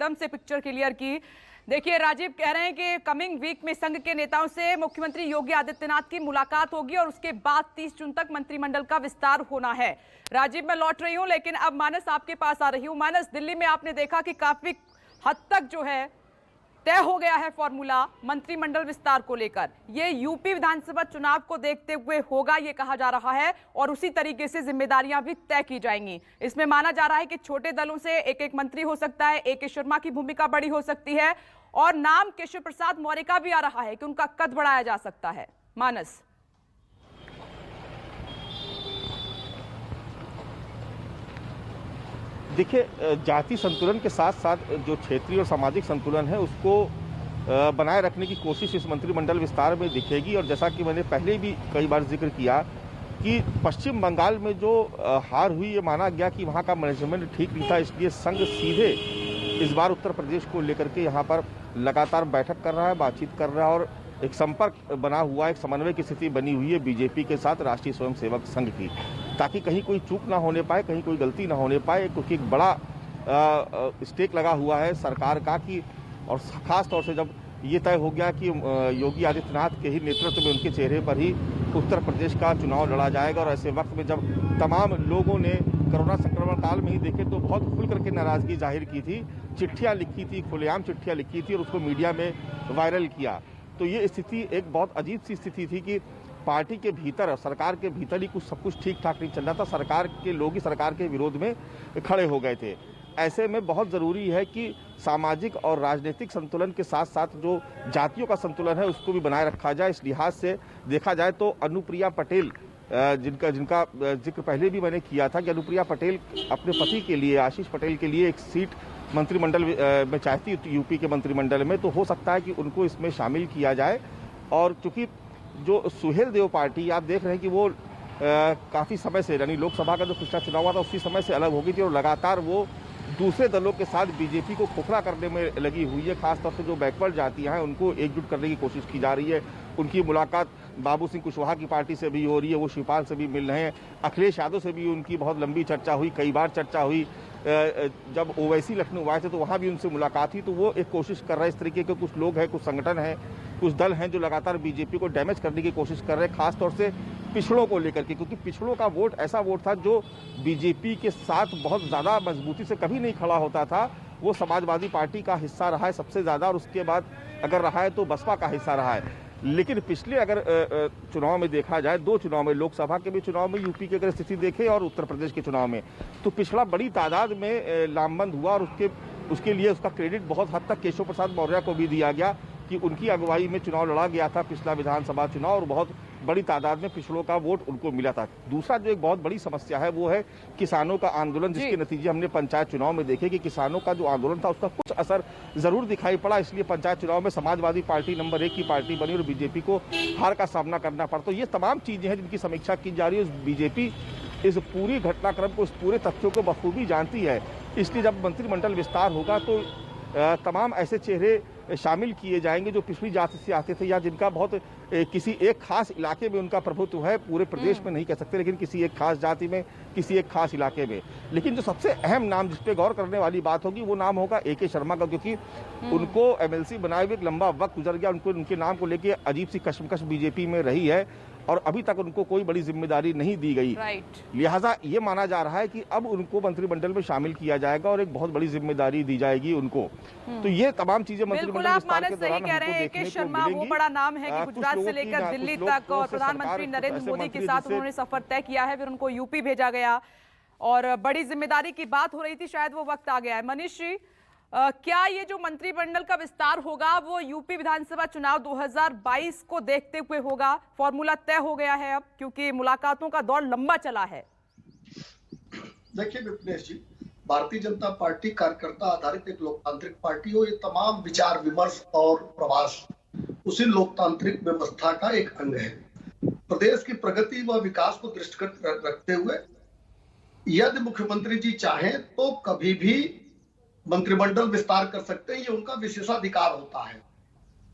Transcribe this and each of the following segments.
एकदम से picture clear की। देखिए, राजीव कह रहे हैं कि कमिंग वीक में संघ के नेताओं से मुख्यमंत्री योगी आदित्यनाथ की मुलाकात होगी और उसके बाद 30 जून तक मंत्रिमंडल का विस्तार होना है। राजीव, मैं लौट रही हूं, लेकिन अब मानस आपके पास आ रही हूं। मानस, दिल्ली में आपने देखा कि काफी हद तक जो है तय हो गया है फॉर्मूला मंत्रिमंडल विस्तार को लेकर। ये यूपी विधानसभा चुनाव को देखते हुए होगा, ये कहा जा रहा है, और उसी तरीके से जिम्मेदारियां भी तय की जाएंगी। इसमें माना जा रहा है कि छोटे दलों से एक एक मंत्री हो सकता है, AK शर्मा की भूमिका बड़ी हो सकती है, और नाम केशव प्रसाद मौर्य का भी आ रहा है कि उनका कद बढ़ाया जा सकता है। मानस, देखिए, जाति संतुलन के साथ साथ जो क्षेत्रीय और सामाजिक संतुलन है उसको बनाए रखने की कोशिश इस मंत्रिमंडल विस्तार में दिखेगी। और जैसा कि मैंने पहले भी कई बार जिक्र किया कि पश्चिम बंगाल में जो हार हुई, ये माना गया कि वहाँ का मैनेजमेंट ठीक नहीं था, इसलिए संघ सीधे इस बार उत्तर प्रदेश को लेकर के यहाँ पर लगातार बैठक कर रहा है, बातचीत कर रहा है, और एक संपर्क बना हुआ, एक समन्वय की स्थिति बनी हुई है बीजेपी के साथ राष्ट्रीय स्वयंसेवक संघ की, ताकि कहीं कोई चूक ना होने पाए, कहीं कोई गलती ना होने पाए, क्योंकि एक बड़ा स्टेक लगा हुआ है सरकार का कि, और खास तौर से जब ये तय हो गया कि योगी आदित्यनाथ के ही नेतृत्व में, उनके चेहरे पर ही उत्तर प्रदेश का चुनाव लड़ा जाएगा। और ऐसे वक्त में जब तमाम लोगों ने कोरोना संक्रमण काल में ही देखे तो बहुत खुल करके नाराजगी जाहिर की थी, चिट्ठियां लिखी थी, खुलेआम चिट्ठियां लिखी थी और उसको मीडिया में वायरल किया। तो ये स्थिति एक बहुत अजीब सी स्थिति थी कि पार्टी के भीतर, सरकार के भीतर ही सब कुछ ठीक ठाक नहीं चल रहा था, सरकार के लोग ही सरकार के विरोध में खड़े हो गए थे। ऐसे में बहुत ज़रूरी है कि सामाजिक और राजनीतिक संतुलन के साथ साथ जो जातियों का संतुलन है उसको भी बनाए रखा जाए। इस लिहाज से देखा जाए तो अनुप्रिया पटेल, जिनका जिक्र पहले भी मैंने किया था कि अनुप्रिया पटेल अपने पति के लिए, आशीष पटेल के लिए एक सीट मंत्रिमंडल में चाहती यूपी के मंत्रिमंडल में, तो हो सकता है कि उनको इसमें शामिल किया जाए। और चूंकि जो सुहेल देव पार्टी आप देख रहे हैं कि वो काफ़ी समय से, यानी लोकसभा का जो पिछला चुनाव हुआ था उसी समय से अलग हो गई थी और लगातार वो दूसरे दलों के साथ बीजेपी को खोखला करने में लगी हुई है। खासतौर से जो बैकवर्ड जातियां हैं उनको एकजुट करने की कोशिश की जा रही है। उनकी मुलाकात बाबू सिंह कुशवाहा की पार्टी से भी हो रही है, वो शिवपाल से भी मिल रहे हैं, अखिलेश यादव से भी उनकी बहुत लंबी चर्चा हुई, कई बार चर्चा हुई। जब ओवैसी लखनऊ आए थे तो वहाँ भी उनसे मुलाकात हुई। तो वो एक कोशिश कर रहे हैं, इस तरीके के कुछ लोग हैं, कुछ संगठन हैं, कुछ दल हैं जो लगातार बीजेपी को डैमेज करने की कोशिश कर रहे हैं, खासतौर से पिछड़ों को लेकर के, क्योंकि पिछड़ों का वोट ऐसा वोट था जो बीजेपी के साथ बहुत ज़्यादा मजबूती से कभी नहीं खड़ा होता था। वो समाजवादी पार्टी का हिस्सा रहा है सबसे ज़्यादा, और उसके बाद अगर रहा है तो बसपा का हिस्सा रहा है। लेकिन पिछले अगर चुनाव में देखा जाए, 2 चुनाव में, लोकसभा के भी चुनाव में यूपी की अगर स्थिति देखें और उत्तर प्रदेश के चुनाव में, तो पिछड़ा बड़ी तादाद में लामबंद हुआ। और उसके लिए उसका क्रेडिट बहुत हद तक केशव प्रसाद मौर्य को भी दिया गया कि उनकी अगुवाई में चुनाव लड़ा गया था पिछला विधानसभा चुनाव, और बहुत बड़ी तादाद में पिछड़ों का वोट उनको मिला था। दूसरा जो एक बहुत बड़ी समस्या है वो है किसानों का आंदोलन, जिसके नतीजे हमने पंचायत चुनाव में देखे कि किसानों का जो आंदोलन था उसका कुछ असर जरूर दिखाई पड़ा। इसलिए पंचायत चुनाव में समाजवादी पार्टी नंबर 1 की पार्टी बनी और बीजेपी को हार का सामना करना पड़ा। तो ये तमाम चीजें हैं जिनकी समीक्षा की जा रही है। बीजेपी इस पूरी घटनाक्रम को, इस पूरे तथ्यों को बखूबी जानती है। इसलिए जब मंत्रिमंडल विस्तार होगा तो तमाम ऐसे चेहरे शामिल किए जाएंगे जो पिछड़ी जाति से आते थे या जिनका बहुत किसी एक खास इलाके में उनका प्रभुत्व है, पूरे प्रदेश में नहीं कह सकते, लेकिन किसी एक खास जाति में, किसी एक खास इलाके में। लेकिन जो सबसे अहम नाम जिस पे गौर करने वाली बात होगी वो नाम होगा AK शर्मा का, क्योंकि उनको MLC बनाए हुए एक लंबा वक्त गुजर गया। उनको उनके नाम को लेकर अजीब सी कशमकश बीजेपी में रही है और अभी तक उनको कोई बड़ी जिम्मेदारी नहीं दी गई। लिहाजा ये माना जा रहा है कि अब उनको मंत्रिमंडल में शामिल किया जाएगा और एक बहुत बड़ी जिम्मेदारी दी जाएगी उनको। तो ये तमाम चीजें मंत्रिमंडल विस्तार के दौरान हमको देखने को मिलेंगी। वो बड़ा नाम है कि गुजरात से लेकर दिल्ली तक, और प्रधानमंत्री नरेंद्र मोदी के साथ उन्होंने सफर तय किया है, फिर उनको यूपी भेजा गया और बड़ी जिम्मेदारी की बात हो रही थी, शायद वो वक्त आ गया है। मनीष जी, क्या ये जो मंत्रिमंडल का विस्तार होगा वो यूपी विधानसभा चुनाव 2022 को देखते हुए होगा? फॉर्मूला तय हो गया है अब, क्योंकि मुलाकातों का दौर लंबा चला है। देखिए विपनेश जी, भारतीय जनता पार्टी कार्यकर्ता आधारित एक लोकतांत्रिक पार्टी हो। ये तमाम विचार विमर्श और प्रवास उसी लोकतांत्रिक व्यवस्था का एक अंग है। प्रदेश की प्रगति व विकास को दृष्टिगत रखते हुए यदि मुख्यमंत्री जी चाहें तो कभी भी मंत्रिमंडल विस्तार कर सकते हैं, ये उनका विशेषाधिकार होता है।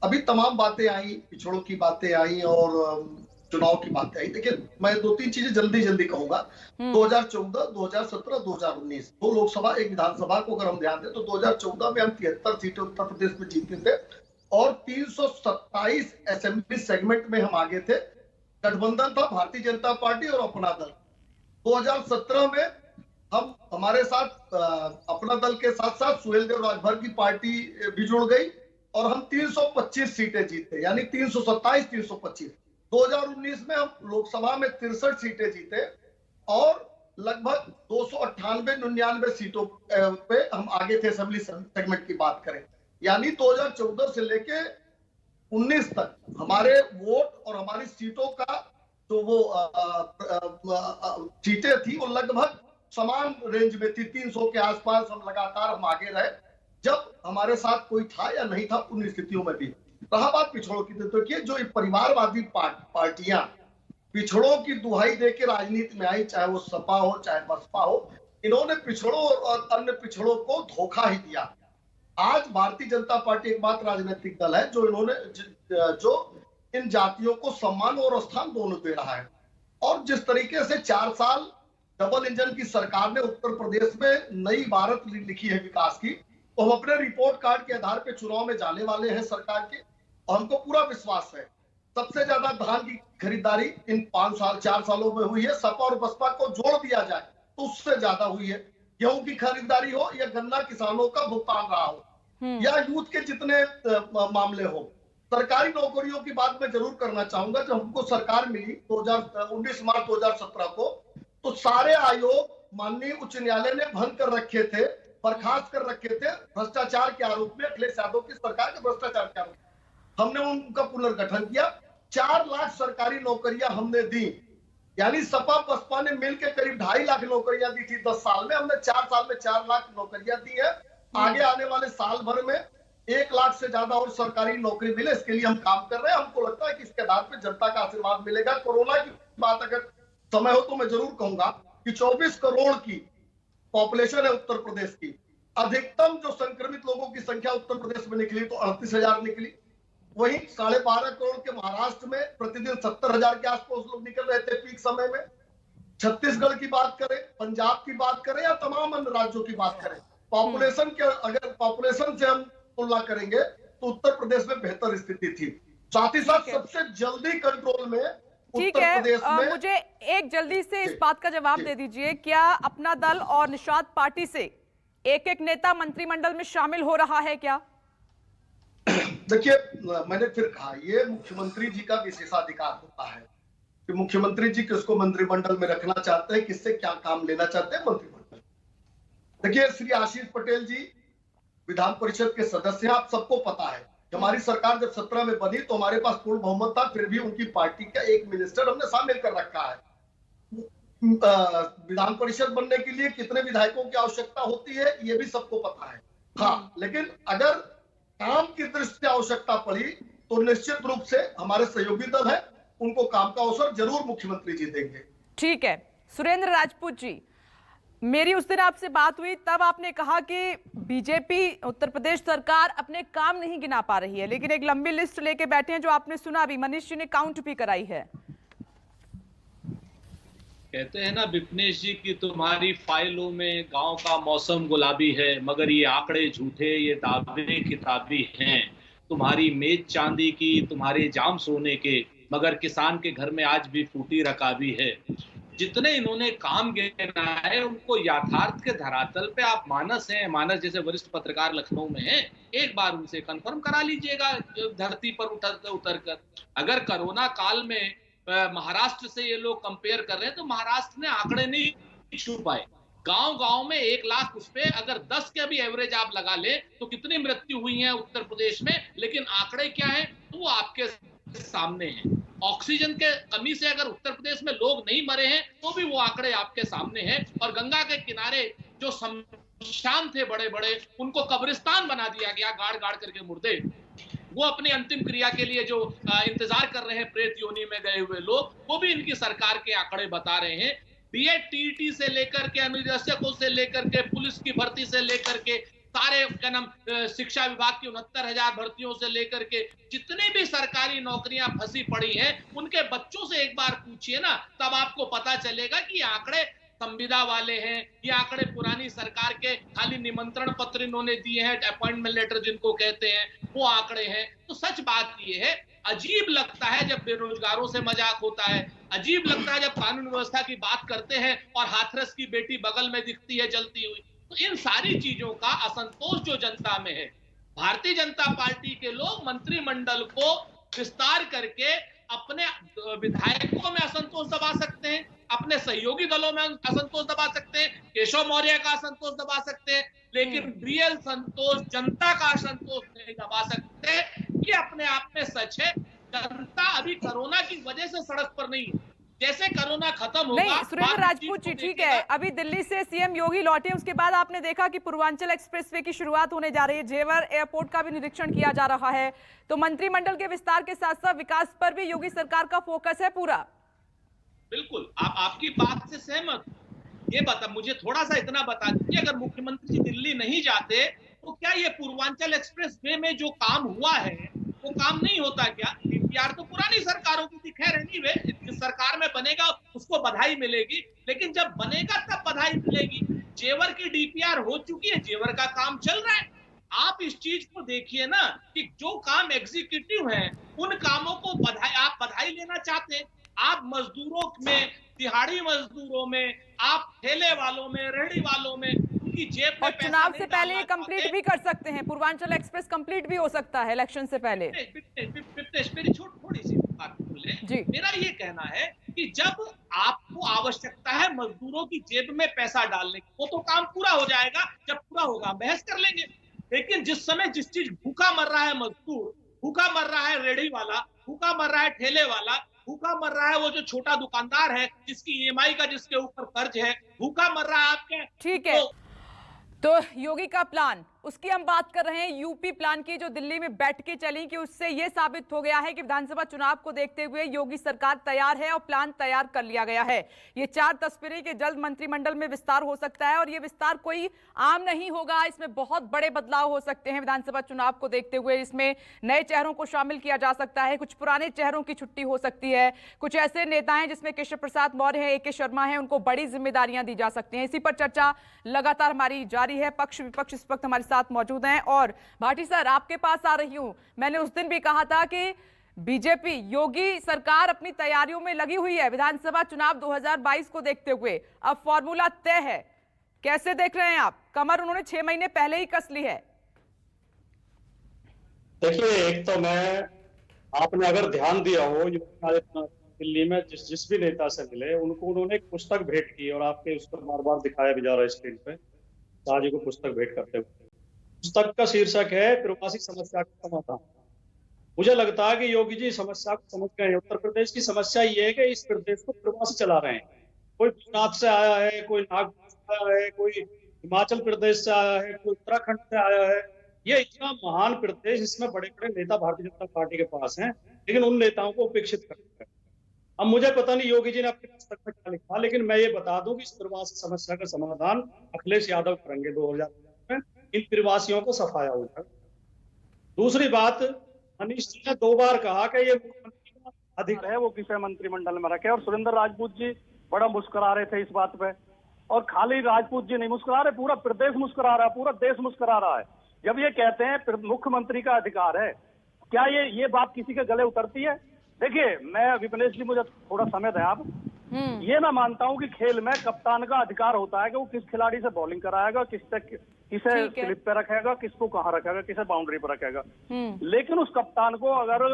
अभी तमाम बातें आई, पिछड़ों की बातें आई और चुनाव की बात आई, देखिए मैं 2-3 चीजें जल्दी कहूंगा। 2014, 2017, 2019 दो लोकसभा एक विधानसभा को अगर हम ध्यान दें तो 2014 में हम 73 सीटें उत्तर प्रदेश में जीते थे और 327 असेंबली सेगमेंट में हम आगे थे। गठबंधन था भारतीय जनता पार्टी और अपना दल। 2017 में हम हमारे साथ अपना दल के साथ साथ सुहेलदेव राजभर की पार्टी भी जुड़ गई और हम 325 सीटें जीते, यानी 327, 325। 2019 में हम लोकसभा में 63 सीटें जीते और लगभग 298-99 सीटों पे हम आगे थे असेंबली सेगमेंट की बात करें। यानी 2014 से लेके 19 तक हमारे वोट और हमारी सीटों का जो वो सीटें थी वो लगभग समान रेंज में थी। 300 के आसपास हम लगातार हम आगे रहे, जब हमारे साथ कोई था या नहीं था उन स्थितियों में भी। रहा बात पिछड़ों की, तो जो परिवारवादी पार्टियां पिछड़ों की दुहाई दे के राजनीति में आई, चाहे वो सपा हो चाहे बसपा हो, इन्होंने पिछड़ों और अन्य पिछड़ों को धोखा ही दिया। आज भारतीय जनता पार्टी एकमात्र राजनीतिक दल है जो इन जातियों को सम्मान और स्थान दोनों दे रहा है। और जिस तरीके से 4 साल डबल इंजन की सरकार ने उत्तर प्रदेश में नई इबारत लिखी है विकास की, तो हम अपने रिपोर्ट कार्ड के आधार पर चुनाव में जाने वाले हैं सरकार के, और हमको पूरा विश्वास है सबसे ज्यादा धान की खरीदारी इन 4 सालों में हुई है। सपा और बसपा को जोड़ दिया जाए तो उससे ज्यादा हुई है। गेहूं की खरीदारी हो या गन्ना किसानों का भुगतान रहा हो या यूथ के जितने मामले हो। सरकारी नौकरियों की बात मैं जरूर करना चाहूंगा। जब हमको सरकार मिली 19 मार्च 2017 को, तो सारे आयोग माननीय उच्च न्यायालय ने भंग कर रखे थे, बर्खास्त कर रखे थे भ्रष्टाचार के आरोप में। अखिलेश यादव की सरकार के भ्रष्टाचार के आरोप, हमने उनका पुनर्गठन किया। 4 लाख सरकारी नौकरियां हमने दी, यानी सपा बसपा ने मिलकर करीब 2.5 लाख नौकरियां दी थी 10 साल में। हमने 4 साल में 4 लाख नौकरियां दी है। आगे आने वाले साल भर में 1 लाख से ज्यादा और सरकारी नौकरी मिले, इसके लिए हम काम कर रहे हैं। हमको लगता है कि इसके आधार पर जनता का आशीर्वाद मिलेगा। कोरोना की बात अगर समय हो तो मैं जरूर कहूंगा कि 24 करोड़ की पॉपुलेशन है उत्तर प्रदेश की। अधिकतम जो संक्रमित लोगों की संख्या उत्तर प्रदेश में निकली तो 38,000 निकली। वहीं 12.5 करोड़ के महाराष्ट्र में प्रतिदिन 70,000 के आसपास लोग निकल रहे थे पीक समय में। छत्तीसगढ़ की बात करें, पंजाब की बात करें या तमाम अन्य राज्यों की बात करें, पॉपुलेशन के अगर पॉपुलेशन से हम तुलना करेंगे तो उत्तर प्रदेश में बेहतर स्थिति थी। साथ ही साथ सबसे जल्दी कंट्रोल में ठीक उत्तर है। प्रदेश में। मुझे एक जल्दी से इस बात का जवाब दे दीजिए, क्या अपना दल और निषाद पार्टी से एक नेता मंत्रिमंडल में शामिल हो रहा है क्या? देखिए, मैंने फिर कहा, ये मुख्यमंत्री जी का विशेषाधिकार होता है कि मुख्यमंत्री जी किसको मंत्रिमंडल में रखना चाहते हैं, किससे क्या काम लेना चाहते हैं मंत्रिमंडल। देखिए, श्री आशीष पटेल जी विधान परिषद के सदस्य हैं। आप सबको पता है हमारी सरकार जब 17 में बनी तो हमारे पास पूर्ण बहुमत था, फिर भी उनकी पार्टी का एक मिनिस्टर हमने शामिल कर रखा है। विधान परिषद बनने के लिए कितने विधायकों की आवश्यकता होती है ये भी सबको पता है। हाँ, लेकिन अगर काम की दृष्टि से आवश्यकता पड़ी तो निश्चित रूप से हमारे सहयोगी दल है, उनको काम का अवसर जरूर मुख्यमंत्री जी देंगे। ठीक है। सुरेंद्र राजपूत जी, मेरी उस दिन आपसे बात हुई, तब आपने कहा कि बीजेपी उत्तर प्रदेश सरकार अपने काम नहीं गिना पा रही है, लेकिन एक लंबी लिस्ट लेके बैठे हैं जो आपने सुना अभी मनीष जी ने काउंट भी कराई है। कहते हैं ना विपनेश जी की तुम्हारी फाइलों में गांव का मौसम गुलाबी है, मगर ये आंकड़े झूठे, ये दावे किताबी हैं। तुम्हारी मेज चांदी की, तुम्हारे जाम सोने के, मगर किसान के घर में आज भी फूटी रकाबी है। जितने इन्होंने काम गिना है उनको यथार्थ के धरातल पे आप मानस जैसे वरिष्ठ पत्रकार लखनऊ में हैं, एक बार उनसे कंफर्म करा लीजिएगा धरती पर उतर कर। अगर कोरोना काल में महाराष्ट्र से ये लोग कंपेयर कर रहे हैं तो महाराष्ट्र ने आंकड़े नहीं छू पाए। गांव में 1 लाख उस पे अगर 10 के भी एवरेज आप लगा ले तो कितनी मृत्यु हुई है उत्तर प्रदेश में, लेकिन आंकड़े क्या है तो वो आपके सामने हैं। ऑक्सीजन के कमी से अगर उत्तर प्रदेश में लोग नहीं मरे हैं तो भी वो आंकड़े आपके सामने हैं। और गंगा के किनारे जो शमशान थे बड़े बड़े, उनको कब्रिस्तान बना दिया गया, गाड़ करके मुर्दे। वो अपनी अंतिम क्रिया के लिए जो इंतजार कर रहे हैं प्रेत योनि में गए हुए लोग, वो भी इनकी सरकार के आंकड़े बता रहे हैं। बीएड टीईटी से लेकर के अनुदेशकों से लेकर के पुलिस की भर्ती से लेकर के सारे क्या नाम शिक्षा विभाग की 69,000 भर्तियों से लेकर के जितने भी सरकारी नौकरियां फंसी पड़ी हैं, उनके बच्चों से एक बार पूछिए ना, तब आपको पता चलेगा कि आंकड़े संविदा वाले हैं, ये आंकड़े पुरानी सरकार के खाली निमंत्रण पत्र इन्होंने दिए हैं, अपॉइंटमेंट लेटर जिनको कहते हैं, वो आंकड़े हैं। तो सच बात ये है, अजीब लगता है जब बेरोजगारों से मजाक होता है, अजीब लगता है जब कानून व्यवस्था की बात करते हैं और हाथरस की बेटी बगल में दिखती है जलती हुई। तो इन सारी चीजों का असंतोष जो जनता में है, भारतीय जनता पार्टी के लोग मंत्रिमंडल को विस्तार करके अपने विधायकों में असंतोष दबा सकते हैं, अपने सहयोगी दलों में असंतोष दबा सकते हैं, केशव मौर्य का असंतोष दबा सकते हैं, लेकिन रियल संतोष, जनता का असंतोष नहीं दबा सकते। ये अपने आप में सच है। जनता अभी कोरोना की वजह से सड़क पर नहीं है, जैसे कोरोना खत्म होगा। नहीं सुरेंद्र राजपूत जी, ठीक है, अभी दिल्ली से सीएम योगी लौटे, उसके बाद आपने देखा कि पूर्वांचल एक्सप्रेसवे की शुरुआत होने जा रही है, जेवर एयरपोर्ट का भी निरीक्षण किया जा रहा है। तो मंत्रिमंडल के विस्तार के साथ साथ विकास पर भी योगी सरकार का फोकस है पूरा। बिल्कुल, आपकी बात से सहमत। ये बता, मुझे थोड़ा सा इतना बता दीजिए, अगर मुख्यमंत्री दिल्ली नहीं जाते तो क्या ये पूर्वांचल एक्सप्रेसवे में जो काम हुआ है वो काम नहीं होता क्या? डीपीआर तो पुरानी सरकारों की थी, खैर एनीवे, जिस सरकार में बनेगा उसको बधाई मिलेगी, लेकिन जब बनेगा तब बधाई मिलेगी। जेवर की डीपीआर हो चुकी है, जेवर का काम चल रहा है। आप इस चीज को देखिए ना कि जो काम एग्जीक्यूटिव है उन कामों को आप बधाई लेना चाहते हैं। आप मजदूरों में, दिहाड़ी मजदूरों में, आप ठेले वालों में, रेहड़ी वालों में उनकी जेब में और चुनाव से पहले ये कंप्लीट भी कर सकते हैं, पूर्वांचल एक्सप्रेस कंप्लीट भी हो सकता है इलेक्शन से पहले। मेरी थोड़ी सी बात बोले जी। मेरा ये कहना है कि जब आपको आवश्यकता है मजदूरों की जेब में पैसा डालने की, वो तो काम पूरा हो जाएगा, जब पूरा होगा बहस कर लेंगे। लेकिन जिस समय जिस चीज भूखा मर रहा है मजदूर, भूखा मर रहा है रेहड़ी वाला, भूखा मर रहा है ठेले वाला, भूखा मर रहा है वो जो छोटा दुकानदार है जिसकी ईएमआई का जिसके ऊपर कर्ज है, भूखा मर रहा है आपके, ठीक है। तो योगी का प्लान, उसकी हम बात कर रहे हैं, यूपी प्लान की, जो दिल्ली में बैठ के चली, कि उससे यह साबित हो गया है कि विधानसभा चुनाव को देखते हुए योगी सरकार तैयार है और प्लान तैयार कर लिया गया है। ये 4 तस्वीरें के जल्द मंत्रिमंडल में विस्तार हो सकता है और ये विस्तार कोई आम नहीं होगा, इसमें बहुत बड़े बदलाव हो सकते हैं विधानसभा चुनाव को देखते हुए। इसमें नए चेहरों को शामिल किया जा सकता है, कुछ पुराने चेहरों की छुट्टी हो सकती है, कुछ ऐसे नेता हैं जिसमें केशव प्रसाद मौर्य है, AK शर्मा है, उनको बड़ी जिम्मेदारियां दी जा सकती हैं। इसी पर चर्चा लगातार हमारी जारी है, पक्ष विपक्ष इस वक्त हमारे साथ मौजूद हैं। और भाटी सर, आपके पास आ रही हूं। मैंने उस दिन भी कहा था कि बीजेपी, योगी सरकार अपनी तैयारियों में लगी हुई है विधानसभा चुनाव 2022 को देखते हुए। अब फॉर्मूला तय है, कैसे देख रहे हैं आप? कमर उन्होंने 6 महीने पहले ही कस ली है। देखिए, एक तो आपने अगर ध्यान दिया हो, दिल्ली में जिस भी नेता से मिले उनको उन्होंने एक पुस्तक भेंट की और आपके उस पर बार बार दिखाया भी जा रहा है स्क्रीन पे, शाहजी को पुस्तक भेंट करते हुए। पुस्तक का शीर्षक है प्रवासी समस्या का समाधान। मुझे लगता है कि योगी जी समस्या को समझ गए हैं। उत्तर प्रदेश की समस्या ये है कि इस प्रदेश को प्रवासी चला रहे हैं। कोई गुजरात से आया है, कोई नागपुर से आया है, कोई हिमाचल प्रदेश से आया है, कोई उत्तराखंड से आया है। ये इतना महान प्रदेश, इसमें बड़े बड़े नेता भारतीय जनता पार्टी के पास हैं, लेकिन उन नेताओं को उपेक्षित करते हैं। अब मुझे पता नहीं योगी जी ने अपने पुस्तक में क्या लिखा, लेकिन मैं ये बता दूं कि इस प्रवासी समस्या का समाधान अखिलेश यादव करेंगे 2000 में। इन प्रवासियों को सफाया हो जाए। दूसरी बात, मनीष जी ने 2 बार कहा कि ये मुख्यमंत्री का अधिकार है, वो किसे मंत्रिमंडल में रखे, और सुरेंद्र राजपूत जी बड़ा मुस्कुरा रहे थे इस बात पे। और खाली राजपूत जी नहीं मुस्कुरा रहे, पूरा प्रदेश मुस्कुरा रहा है, पूरा देश मुस्कुरा रहा है जब ये कहते हैं मुख्यमंत्री का अधिकार है। क्या ये बात किसी के गले उतरती है? देखिए, मैं विपनेश जी, मुझे थोड़ा समय दें आप। ये मैं मानता हूं कि खेल में कप्तान का अधिकार होता है कि वो किस खिलाड़ी से बॉलिंग कराएगा, किसे स्लिप पे रखेगा, किसको कहाँ रखेगा, किसे बाउंड्री पर रखेगा। लेकिन उस कप्तान को अगर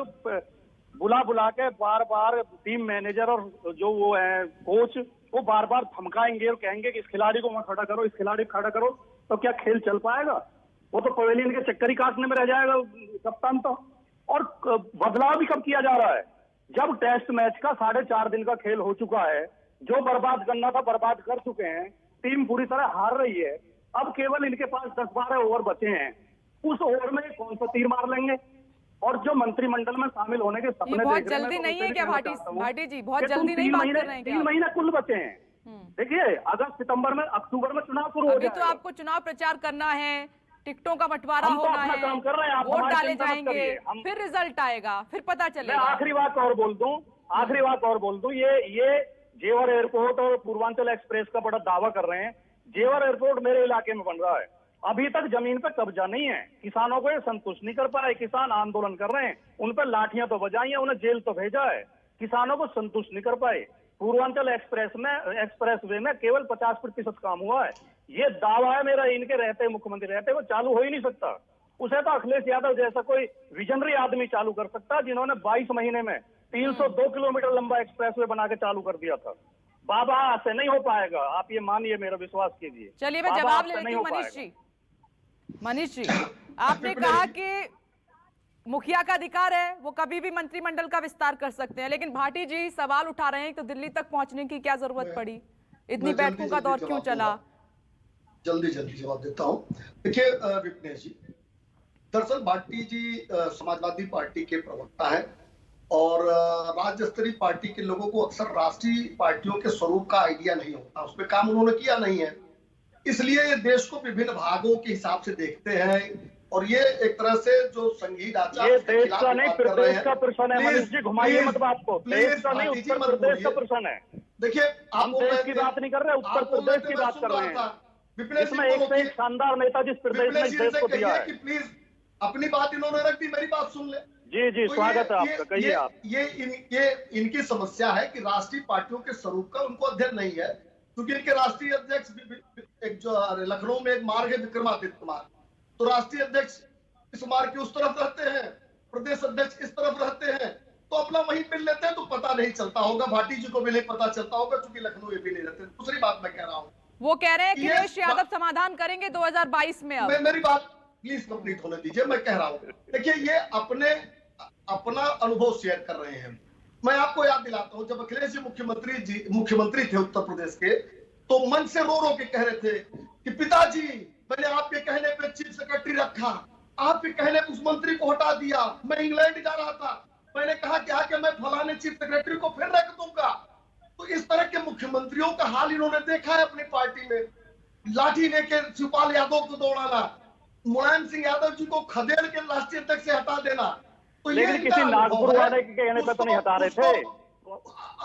बुला के बार बार टीम मैनेजर और जो वो है कोच, वो बार बार धमकाएंगे और कहेंगे कि इस खिलाड़ी को वहां खड़ा करो, इस खिलाड़ी को खड़ा करो, तो क्या खेल चल पाएगा? वो तो पवेलियन के चक्कर ही काटने में रह जाएगा कप्तान तो। और बदलाव भी कब किया जा रहा है? जब टेस्ट मैच का 4.5 दिन का खेल हो चुका है, जो बर्बाद करना था बर्बाद कर चुके हैं, टीम पूरी तरह हार रही है। अब केवल इनके पास 10-12 ओवर बचे हैं, उस ओवर में कौन सा तीर मार लेंगे? और जो मंत्रिमंडल में शामिल होने के सपने बहुत जल्दी नहीं है क्या भाटी जी? बहुत जल्दी नहीं बात कर रहे हैं? 3 महीने कुल बचे हैं। देखिए, अगस्त सितंबर में, अक्टूबर में चुनाव शुरू हो जाएगा। तो आपको चुनाव प्रचार करना है, टिकटों का बंटवारा हम तो होना अपना है, काम कर रहे हैं, आप वोट हमारी डाले चिंता मत जाएंगे, करिए। हम फिर रिजल्ट आएगा, फिर पता मैं चलेगा। आखिरी बात और बोल दूं, ये जेवर एयरपोर्ट और पूर्वांचल एक्सप्रेस का बड़ा दावा कर रहे हैं। जेवर एयरपोर्ट मेरे इलाके में बन रहा है, अभी तक जमीन पर कब्जा नहीं है, किसानों को ये संतुष्ट नहीं कर पाए, किसान आंदोलन कर रहे हैं, उन पर लाठियां तो बजाई हैं, उन्हें जेल तो भेजा है, किसानों को संतुष्ट नहीं कर पाए। पूर्वांचल एक्सप्रेस वे में केवल 50% काम हुआ है। ये दावा है मेरा, इनके रहते, मुख्यमंत्री रहते, वो चालू हो ही नहीं सकता। उसे तो अखिलेश यादव जैसा कोई विजनरी आदमी चालू कर सकता, जिन्होंने 22 महीने में 302 किलोमीटर लंबा एक्सप्रेसवे बना के चालू कर दिया था। बाबा से नहीं हो पाएगा, आप ये मानिए, मेरा विश्वास कीजिए। चलिए मैं बाबा जवाब आपसे ले लेती नहीं हूँ। हो मनीष पाएगा। जी, मनीष जी, आपने कहा कि मुखिया का अधिकार है, वो कभी भी मंत्रिमंडल का विस्तार कर सकते हैं, लेकिन भाटी जी सवाल उठा रहे हैं तो दिल्ली तक पहुंचने की क्या जरूरत पड़ी, इतनी बैठकों का दौर क्यों चला? जल्दी जवाब देता हूँ। देखिए विपनेश जी, दरअसल भाटी जी समाजवादी पार्टी के प्रवक्ता है और राज्य स्तरीय पार्टी के लोगों को अक्सर राष्ट्रीय पार्टियों के स्वरूप का आइडिया नहीं होता, उस पर काम उन्होंने किया नहीं है, इसलिए ये देश को विभिन्न भागों के हिसाब से देखते हैं और ये एक तरह से जो संघीय ढांचा, ये देश का नहीं, प्रदेश का प्रश्न है। मनीष जी, घुमाइए मत बात को, देश का नहीं, उत्तर प्रदेश का प्रश्न है। देखिए हम देश की बात नहीं कर रहे, उत्तर प्रदेश की बात कर रहे हैं। इसमें एक से एक शानदार नेता जिस प्रदेश में देश को दिया है। प्लीज अपनी बात इन्होंने रख दी, मेरी बात सुन ले। जी तो स्वागत है आपका, कहिए आप। ये इनकी समस्या है कि राष्ट्रीय पार्टियों के स्वरूप का उनको अध्ययन नहीं है, क्योंकि इनके राष्ट्रीय अध्यक्ष एक जो लखनऊ में एक मार्ग है विक्रमादित्य मार्ग, तो राष्ट्रीय अध्यक्ष इस मार्ग के उस तरफ रहते हैं, प्रदेश अध्यक्ष इस तरफ रहते हैं, तो अपना वहीं मिल लेते हैं, तो पता नहीं चलता होगा, भाटी जी को भी नहीं पता चलता होगा, क्योंकि लखनऊ ये भी नहीं रहते। दूसरी बात मैं कह रहा हूँ, वो कह रहे हैं अखिलेश यादव समाधान करेंगे 2022 में। अब मेरी बात प्लीज कंप्लीट होने दीजिए, मैं कह रहा हूँ। देखिए ये अपना अनुभव शेयर कर रहे हैं। मैं आपको याद दिलाता हूँ, जब अखिलेश जी मुख्यमंत्री थे उत्तर प्रदेश के, तो मन से रो रो के कह रहे थे कि पिताजी मैंने आपके कहने पे चीफ सेक्रेटरी रखा, आपके कहने पे उस मंत्री को हटा दिया, मैं इंग्लैंड जा रहा था, मैंने कहा कि आके मैं फलाने चीफ सेक्रेटरी को फिर रख दूंगा। तो इस तरह के मुख्यमंत्रियों का हाल इन्होंने देखा है अपनी पार्टी में, लाठी लेके शिवपाल यादव को दौड़ाना, मुलायम सिंह यादव जी को खदेड़ के राष्ट्रीय अध्यक्ष से हटा देना। तो लेकिन किसी नागपुर वाले के कहने पे तो नहीं हटा रहे थे,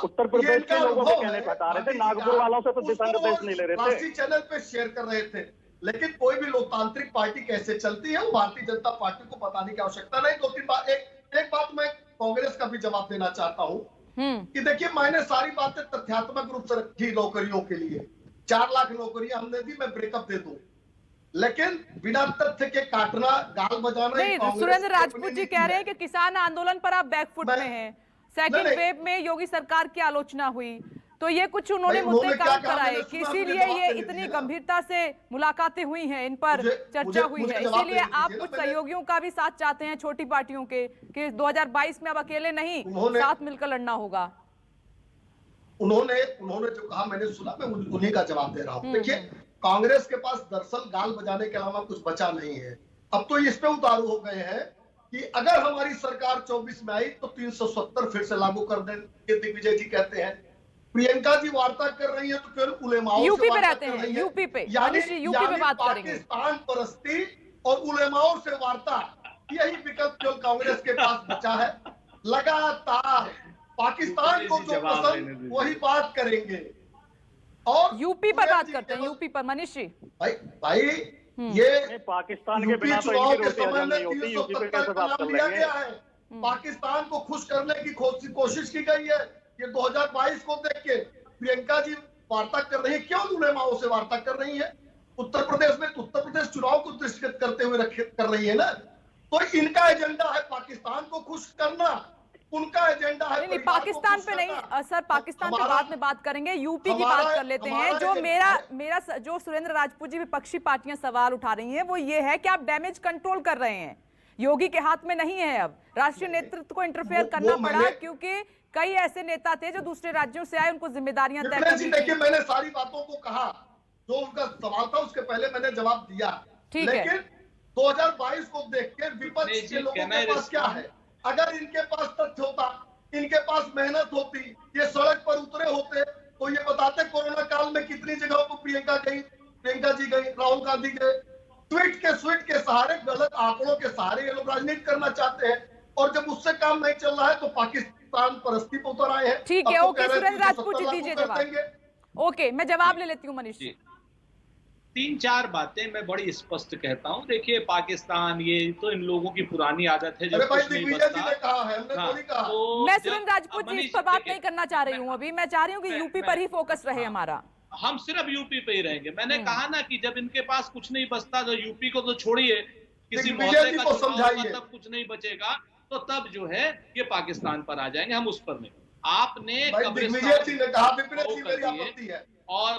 उत्तर प्रदेश के लोगों के कहने पे हटा रहे थे, नागपुर वालों से तो दिशा निर्देश नहीं ले रहे थे, राष्ट्रीय चैनल पे शेयर कर रहे थे। लेकिन कोई भी लोकतांत्रिक पार्टी कैसे चलती है वो भारतीय जनता पार्टी को बताने की आवश्यकता नहीं। दो तीन बात, एक बात मैं कांग्रेस का भी जवाब देना चाहता हूँ कि देखिए मैंने सारी बातें तथ्यात्मक रूप से रखी नौकरियों के लिए, 4 लाख नौकरियां हमने दी, मैं ब्रेकअप दे दूं, लेकिन बिना तथ्य के काटना, गाल बजाना नहीं। सुरेंद्र राजपूत जी कह रहे हैं कि किसान आंदोलन पर आप बैकफुट में हैं, सेकंड वेव में योगी सरकार की आलोचना हुई, तो ये कुछ उन्होंने मुद्दे काम कराए, इसीलिए ये इतनी गंभीरता से मुलाकातें हुई हैं, इन पर चर्चा हुई है, इसीलिए आप कुछ सहयोगियों का भी साथ चाहते हैं, छोटी पार्टियों के, कि 2022 में अब अकेले नहीं साथ मिलकर लड़ना होगा। उन्होंने जो कहा मैंने सुना, मैं उन्हीं का जवाब दे रहा हूँ। देखिए कांग्रेस के पास दरअसल गाल बजाने के अलावा कुछ बचा नहीं है। अब तो इस पे उतारू हो गए हैं कि अगर हमारी सरकार 24 में आई तो 370 फिर से लागू कर देंगे, दिग्विजय जी कहते हैं। प्रियंका जी वार्ता कर रही है तो केवल उलेमाओं यूपी पे रहते हैं, यूपी पे, यानी यूपी पे बात करेंगे। पाकिस्तान परस्ती और उलेमाओं से वार्ता, यही विकल्प केवल कांग्रेस के पास बचा है। लगातार पाकिस्तान को जो पसंद वही बात करेंगे और यूपी पर बात करते हैं, यूपी पर। मनीष जी भाई ये पाकिस्तान के बिना तो इनकी रोटी हजम नहीं होती, यूपी पे कैसे बात कर लेंगे? पाकिस्तान को खुश करने की कोशिश की गई है। ये 2022 को देख के प्रियंका जी वार्ता कर रही है, क्यों उलेमाओं से वार्ता कर रही है? उत्तर प्रदेश में, उत्तर प्रदेश चुनाव को दृष्टिगत करते हुए कर रही है ना, तो इनका एजेंडा है पाकिस्तान को खुश करना, उनका एजेंडा है नहीं, पाकिस्तान पे नहीं सर, पाकिस्तान पे बाद में बात करेंगे, यूपी की बात कर लेते हैं। जो मेरा जो सुरेंद्र राजपूत जी विपक्षी पार्टियां सवाल उठा रही हैं वो ये है कि आप डैमेज कंट्रोल कर रहे हैं, योगी के हाथ में नहीं है, अब राष्ट्रीय नेतृत्व को इंटरफेयर करना पड़ा, क्योंकि कई ऐसे नेता थे जो दूसरे राज्यों से आए, उनको जिम्मेदारियां तय करनी थी। देखिए मैंने सारी बातों को कहा, जो उनका सवाल था उसके पहले मैंने जवाब दिया, लेकिन 2022 को देख के विपक्ष के लोगों के पास क्या है? अगर इनके पास तथ्य होता, इनके पास मेहनत होती, ये सड़क पर उतरे होते, तो ये बताते कोरोना काल में कितनी जगहों पर प्रियंका जी गई, राहुल गांधी गए, स्वीट के सहारे, गलत आंकड़ों के सहारे ये लोग राजनीति करना चाहते हैं। और जब उससे काम नहीं चल रहा है तो पाकिस्तान परस्ती पे उतर आए हैं। ठीक है, अब तो ओके कह रहे हैं सुरेंद्र, आज 370 पूछ लाख दीजिए रुपए जवाब। देंगे। ओके, मैं जवाब ले लेती हूँ मनीष जी। 3-4 बातें मैं बड़ी स्पष्ट कहता हूँ। देखिए, पाकिस्तान, ये तो इन लोगों की पुरानी आदत है, अरे जब भाई, कुछ नहीं दिग्विजय जी बचता। ने कहा है, हमने हाँ, थोड़ी कहा। तो मैं जब- सुरेंद्र राजपूत जी इस पर बात नहीं करना चाह रही हूँ अभी। मैं चाह रही हूँ कि यूपी पर ही फोकस रहे हमारा। हम सिर्फ यूपी पे ही रहेंगे। मैंने कहा ना कि जब इनके पास कुछ नहीं बचता, तो यूपी को तो छोड़िए, किसी दिग्विजय मोहल्ले जी का को चुनाव होगा समझाइए। तब कुछ नहीं बचेगा, तो तब जो है ये पाकिस्तान पर आ जाएंगे, हम उस पर नहीं। आपने भाई, दिग्विजय जी ने कहा, विपिन जी मेरी कर दिए। आपत्ति है। और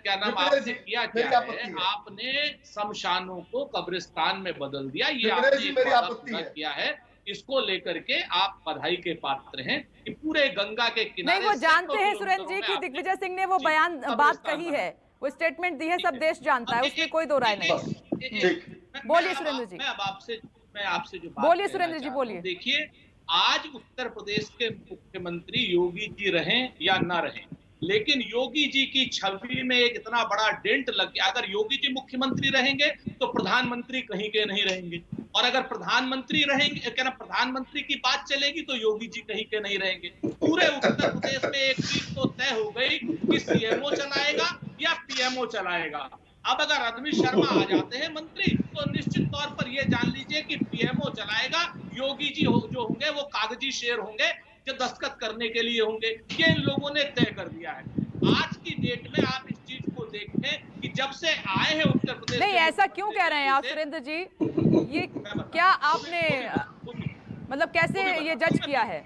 क्या नाम, विपिन आपने जी, किया मेरी क्या आपत्ति है, है। आपने शमशानों को कब्रिस्तान में बदल दिया। ये विपिन आपने जी, एक मेरी वादा आपत्ति पूरा है। किया है। इसको लेकर के आप बधाई के पात्र हैं कि पूरे गंगा के किनारे नहीं, वो जानते सैकड़ों हैं सुरेंद्र जी किलोमीटरों कि में दिग्विजय आपने- सिंह ने वो जी, बयान बात कब्रिस्तान कही बना। है, वो स्टेटमेंट दी है, सब ठीक देश जानता है, अब उसमें कोई दो राय नहीं। बस, ठीक। बोलिए सुरेंद्र जी। मैं आपसे जो बात बोलिए कहना सुरेंद्र जी, चाहता हूं, बोलिए। देखिए, आज उत्तर प्रदेश के मुख्यमंत्री योगी जी रहें या ना रहें, लेकिन योगी जी की छवि में एक इतना बड़ा डेंट लग गया। अगर योगी जी मुख्यमंत्री रहेंगे तो प्रधानमंत्री कहीं के नहीं रहेंगे, और अगर प्रधानमंत्री रहेंगे, क्या ना, प्रधानमंत्री की बात चलेगी तो योगी जी कहीं के नहीं रहेंगे। पूरे उत्तर प्रदेश में एक चीज तो तय हो गई कि सीएमओ चलाएगा या पीएमओ चलाएगा। अब अगर अरविंद शर्मा आ जाते हैं मंत्री, तो निश्चित तौर पर यह जान लीजिए कि पीएमओ चलाएगा। योगी जी जो होंगे वो कागजी शेर होंगे, जो दस्तखत करने के लिए होंगे। ये इन लोगों ने तय कर दिया है। आज की डेट में आप इस चीज को देखें कि जब से आए हैं उत्तर प्रदेश, नहीं, ऐसा क्यों कह रहे हैं आप सुरेंद्र जी? ये क्या आपने मतलब कैसे ये जज किया है?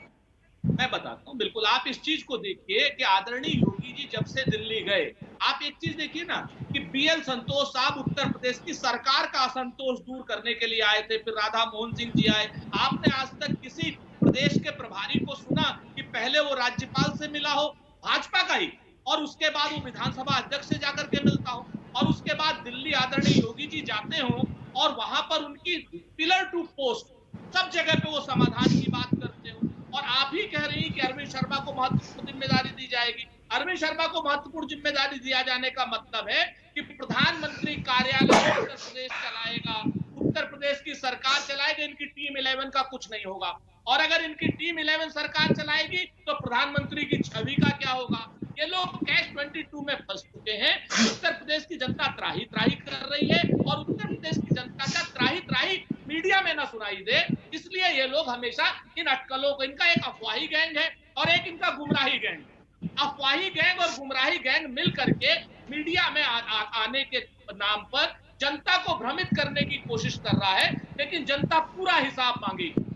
मैं बताता हूं, बिल्कुल। आप इस चीज को देखिए कि आदरणीय योगी जी जब से दिल्ली गए, आप एक चीज देखिए ना कि बीएल संतोष साहब उत्तर प्रदेश की सरकार का असंतोष दूर करने के लिए आए थे, फिर राधा मोहन सिंह जी आए। आपने आज तक किसी प्रदेश के प्रभारी को सुना कि पहले वो राज्यपाल से मिला हो, भाजपा का ही, और उसके बाद वो विधानसभा अध्यक्ष से जाकर के मिलता हो, और उसके बाद दिल्ली आदरणीय योगी जी जाते हो और वहां पर उनकी पिलर टू पोस्ट सब जगह पे वो समाधान की बात करते हो। और आप ही कह रही हैं कि अरविंद शर्मा को महत्वपूर्ण जिम्मेदारी दी जाएगी। अरविंद शर्मा को महत्वपूर्ण जिम्मेदारी दिया जाने का मतलब है कि प्रधानमंत्री कार्यालय उत्तर प्रदेश चलाएगा, उत्तर प्रदेश की सरकार चलाएगी, इनकी टीम 11 का कुछ नहीं होगा। और अगर इनकी टीम 11 सरकार चलाएगी तो प्रधानमंत्री की छवि का क्या होगा? ये लोग कैश 22 में फंस चुके हैं। उत्तर प्रदेश की जनता त्राही त्राही कर रही है, और उत्तर प्रदेश की जनता का त्राही त्राही मीडिया में ना सुनाई दे, इसलिए ये लोग हमेशा इन अटकलों को, इनका एक अफवाही गैंग है और एक इनका गुमराही गैंग है। अफवाही गैंग और गुमराही गैंग मिल करके मीडिया में आने के नाम पर जनता को भ्रमित करने की कोशिश कर रहा है, लेकिन जनता पूरा हिसाब मांगेगी।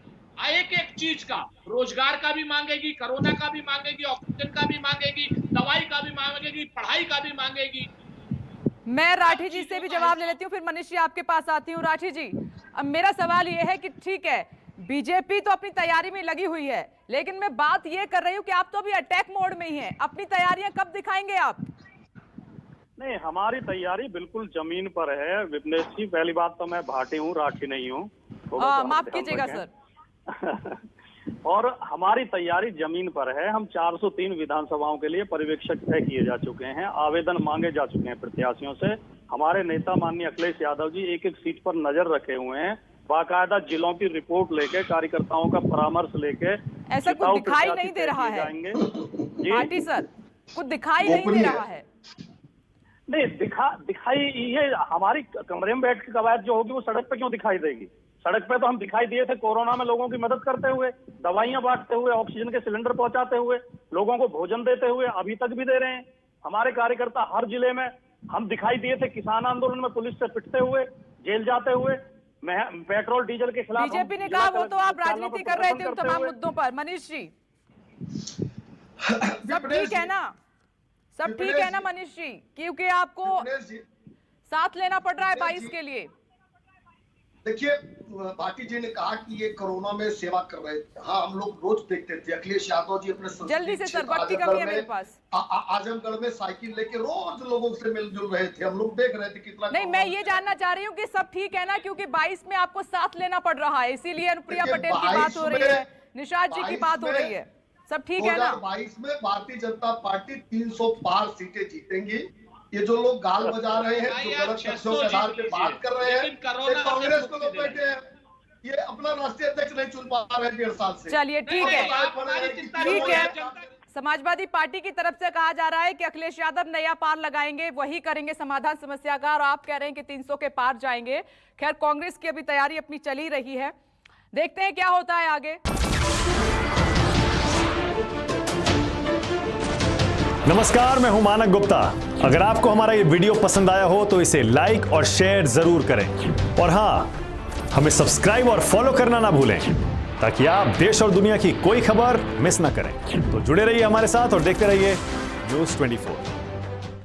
एक एक चीज का, रोजगार का भी मांगेगी, कोरोना का भी मांगेगी, ऑक्सीजन का भी मांगेगी, दवाई का भी मांगेगी, पढ़ाई का भी मांगेगी। मैं राठी जी से भी जवाब ले लेती हूँ, फिर मनीष जी आपके पास आती हूँ। राठी जी, अब मेरा सवाल ये है कि ठीक है, बीजेपी तो अपनी तैयारी में लगी हुई है, लेकिन मैं बात ये कर रही हूँ कि आप तो अभी अटैक मोड में ही हैं। अपनी तैयारियां कब दिखाएंगे आप? नहीं, हमारी तैयारी बिल्कुल जमीन पर है विपनेश जी। पहली बात तो मैं भाटी हूँ, राठी नहीं हूँ, माफ कीजिएगा सर। और हमारी तैयारी जमीन पर है। हम 403 विधानसभाओं के लिए पर्यवेक्षक तय किए जा चुके हैं, आवेदन मांगे जा चुके हैं प्रत्याशियों से। हमारे नेता माननीय अखिलेश यादव जी एक एक सीट पर नजर रखे हुए हैं, बाकायदा जिलों की रिपोर्ट लेके, कार्यकर्ताओं का परामर्श लेके। ऐसा कुछ दिखाई नहीं दे रहा है भाटी सर, कुछ दिखाई नहीं दे रहा है। नहीं, दिखाई ये हमारी कमरे में बैठ के कवायद जो होगी वो सड़क पे क्यों दिखाई देगी? सड़क पे तो हम दिखाई दिए थे कोरोना में, लोगों की मदद करते हुए, दवाइयां बांटते हुए, ऑक्सीजन के सिलेंडर पहुंचाते हुए, लोगों को भोजन देते हुए, अभी तक भी दे रहे हैं। हमारे कार्यकर्ता हर जिले में, हम दिखाई दिए थे किसान आंदोलन में पुलिस से पिटते हुए, जेल जाते हुए, पेट्रोल डीजल के खिलाफ। बीजेपी ने कहा वो तो आप राजनीति कर रहे थे उन तमाम मुद्दों पर। मनीष जी, सब ठीक है ना? सब ठीक है ना मनीष जी? क्योंकि आपको साथ लेना पड़ रहा है 22 के लिए। देखिए, भाटी जी ने कहा कि ये कोरोना में सेवा कर रहे थे। हाँ, हम लोग रोज देखते थे अखिलेश यादव जी अपने जल्दी से सर, वक्त की कमी है मेरे पास। आजमगढ़ में साइकिल लेके रोज लोगों से मिलजुल रहे थे, हम लोग देख रहे थे कितना। नहीं, मैं ये जानना चाह रही हूँ कि सब ठीक है ना, क्योंकि 22 में आपको साथ लेना पड़ रहा है, इसीलिए अनुप्रिया पटेल की बात हो रही है, निषाद जी की बात हो रही है। सब ठीक है ना? 2022 में भारतीय जनता पार्टी 300 पार सीटें जीतेंगी, ये जो लोग गाल बजा रहे हैं, जो भाई, आप गलत 600 तथ्यों के आधार पे जीत बात कर रहे हैं, लेकिन कोरोना ये का कांग्रेस सिर्फ को मुक्ति लोग दे बैठे हैं, ये अपना राष्ट्रीय अध्यक्ष नहीं चुन पा रहे हैं 1.5 साल से। चलिए ठीक है, आप हमारी चिंता ठीक करो, है। जनता- समाजवादी पार्टी की तरफ से कहा जा रहा है कि अखिलेश यादव नया पार लगाएंगे, वही करेंगे समाधान समस्या का, और आप कह रहे हैं कि 300 के पार जाएंगे। खैर, कांग्रेस की अभी तैयारी अपनी चल ही रही है, देखते हैं क्या होता है आगे। नमस्कार, मैं हूं मानक गुप्ता। अगर आपको हमारा ये वीडियो पसंद आया हो तो इसे लाइक और शेयर जरूर करें, और हां, हमें सब्सक्राइब और फॉलो करना ना भूलें ताकि आप देश और दुनिया की कोई खबर मिस ना करें। तो जुड़े रहिए हमारे साथ और देखते रहिए न्यूज़ 24।